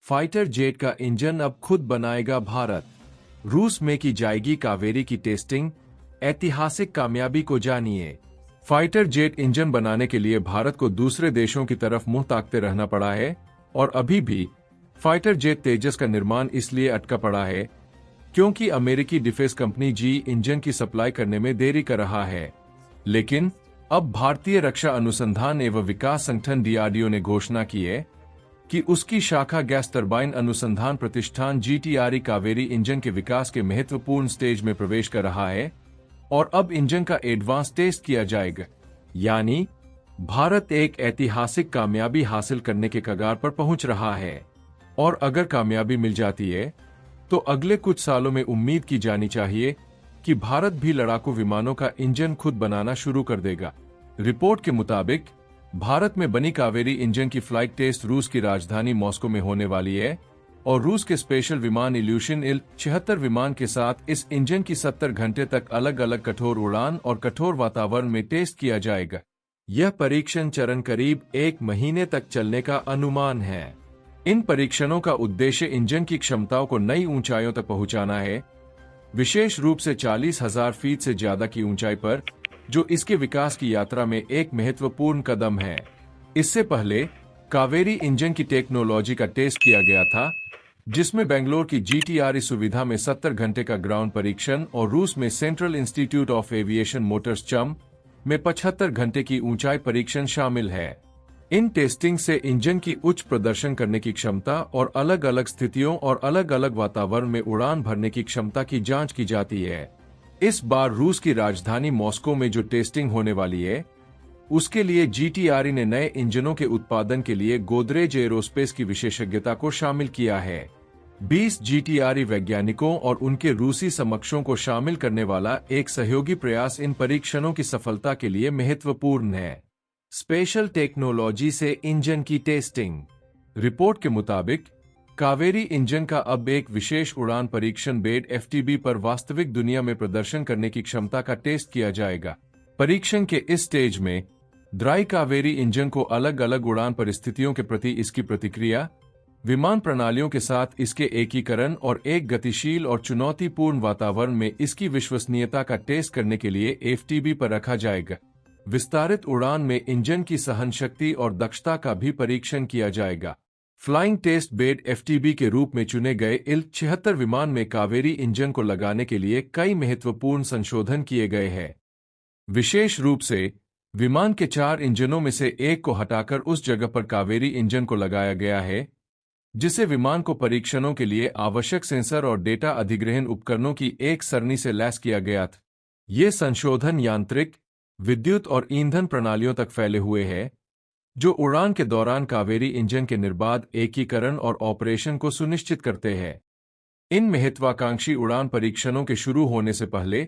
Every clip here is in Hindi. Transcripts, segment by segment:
फाइटर जेट का इंजन अब खुद बनाएगा भारत। रूस में की जाएगी कावेरी की टेस्टिंग, ऐतिहासिक कामयाबी को जानिए। फाइटर जेट इंजन बनाने के लिए भारत को दूसरे देशों की तरफ मुंह ताकते रहना पड़ा है और अभी भी फाइटर जेट तेजस का निर्माण इसलिए अटका पड़ा है क्योंकि अमेरिकी डिफेंस कंपनी जी इंजन की सप्लाई करने में देरी कर रहा है। लेकिन अब भारतीय रक्षा अनुसंधान एवं विकास संगठन डीआरडीओ ने घोषणा की है कि उसकी शाखा गैस टरबाइन अनुसंधान प्रतिष्ठान जीटीआरई कावेरी इंजन के विकास के महत्वपूर्ण स्टेज में प्रवेश कर रहा है और अब इंजन का एडवांस टेस्ट किया जाएगा। यानी भारत एक ऐतिहासिक कामयाबी हासिल करने के कगार पर पहुंच रहा है और अगर कामयाबी मिल जाती है तो अगले कुछ सालों में उम्मीद की जानी चाहिए कि भारत भी लड़ाकू विमानों का इंजन खुद बनाना शुरू कर देगा। रिपोर्ट के मुताबिक भारत में बनी कावेरी इंजन की फ्लाइट टेस्ट रूस की राजधानी मॉस्को में होने वाली है और रूस के स्पेशल विमान इल्यूशन इल-76 विमान के साथ इस इंजन की 70 घंटे तक अलग अलग कठोर उड़ान और कठोर वातावरण में टेस्ट किया जाएगा। यह परीक्षण चरण करीब 1 महीने तक चलने का अनुमान है। इन परीक्षणों का उद्देश्य इंजन की क्षमताओं को नई ऊंचाइयों तक पहुंचाना है, विशेष रूप से 40,000 फीट से ज्यादा की ऊंचाई पर, जो इसके विकास की यात्रा में एक महत्वपूर्ण कदम है। इससे पहले कावेरी इंजन की टेक्नोलॉजी का टेस्ट किया गया था, जिसमें बेंगलोर की जीटीआरई सुविधा में 70 घंटे का ग्राउंड परीक्षण और रूस में central institute of aviation Motors चम में 75 घंटे की ऊंचाई परीक्षण शामिल है। इन टेस्टिंग से इंजन की उच्च प्रदर्शन करने की क्षमता और अलग अलग स्थितियों और अलग अलग वातावरण में उड़ान भरने की क्षमता की जांच की जाती है। इस बार रूस की राजधानी मॉस्को में जो टेस्टिंग होने वाली है, उसके लिए जीटीआरई ने नए इंजनों के उत्पादन के लिए गोदरेज एरोस्पेस की विशेषज्ञता को शामिल किया है। 20 जीटीआरई वैज्ञानिकों और उनके रूसी समकक्षों को शामिल करने वाला एक सहयोगी प्रयास इन परीक्षणों की सफलता के लिए महत्वपूर्ण है। स्पेशल टेक्नोलॉजी से इंजन की टेस्टिंग। रिपोर्ट के मुताबिक कावेरी इंजन का अब एक विशेष उड़ान परीक्षण बेड एफटीबी पर वास्तविक दुनिया में प्रदर्शन करने की क्षमता का टेस्ट किया जाएगा। परीक्षण के इस स्टेज में ड्राई कावेरी इंजन को अलग अलग उड़ान परिस्थितियों के प्रति इसकी प्रतिक्रिया, विमान प्रणालियों के साथ इसके एकीकरण और एक गतिशील और चुनौतीपूर्ण वातावरण में इसकी विश्वसनीयता का टेस्ट करने के लिए एफटीबी पर रखा जाएगा। विस्तारित उड़ान में इंजन की सहन शक्ति और दक्षता का भी परीक्षण किया जाएगा। फ्लाइंग टेस्ट बेड एफटीबी के रूप में चुने गए इल-76 विमान में कावेरी इंजन को लगाने के लिए कई महत्वपूर्ण संशोधन किए गए हैं। विशेष रूप से विमान के 4 इंजनों में से एक को हटाकर उस जगह पर कावेरी इंजन को लगाया गया है, जिसे विमान को परीक्षणों के लिए आवश्यक सेंसर और डेटा अधिग्रहण उपकरणों की एक सरणी से लैस किया गया था। ये संशोधन यांत्रिक, विद्युत और ईंधन प्रणालियों तक फैले हुए हैं, जो उड़ान के दौरान कावेरी इंजन के निर्बाध एकीकरण और ऑपरेशन को सुनिश्चित करते हैं। इन महत्वाकांक्षी उड़ान परीक्षणों के शुरू होने से पहले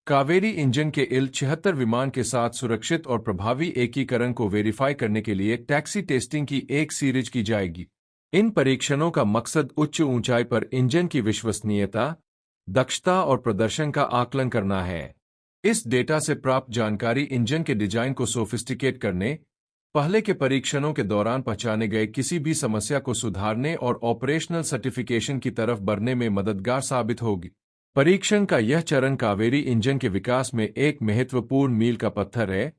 कावेरी इंजन के इल-76 विमान के साथ सुरक्षित और प्रभावी एकीकरण को वेरीफाई करने के लिए टैक्सी टेस्टिंग की एक सीरीज की जाएगी। इन परीक्षणों का मकसद उच्च ऊंचाई पर इंजन की विश्वसनीयता, दक्षता और प्रदर्शन का आकलन करना है। इस डेटा से प्राप्त जानकारी इंजन के डिजाइन को सोफिस्टिकेट करने, पहले के परीक्षणों के दौरान पहचाने गए किसी भी समस्या को सुधारने और ऑपरेशनल सर्टिफिकेशन की तरफ बढ़ने में मददगार साबित होगी। परीक्षण का यह चरण कावेरी इंजन के विकास में एक महत्वपूर्ण मील का पत्थर है,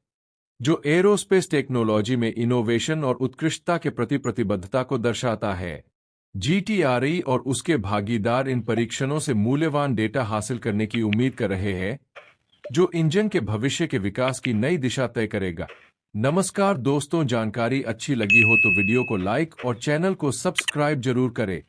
जो एरोस्पेस टेक्नोलॉजी में इनोवेशन और उत्कृष्टता के प्रति प्रतिबद्धता को दर्शाता है। जीटीआरई और उसके भागीदार इन परीक्षणों से मूल्यवान डेटा हासिल करने की उम्मीद कर रहे हैं, जो इंजन के भविष्य के विकास की नई दिशा तय करेगा। नमस्कार दोस्तों, जानकारी अच्छी लगी हो तो वीडियो को लाइक और चैनल को सब्सक्राइब जरूर करें।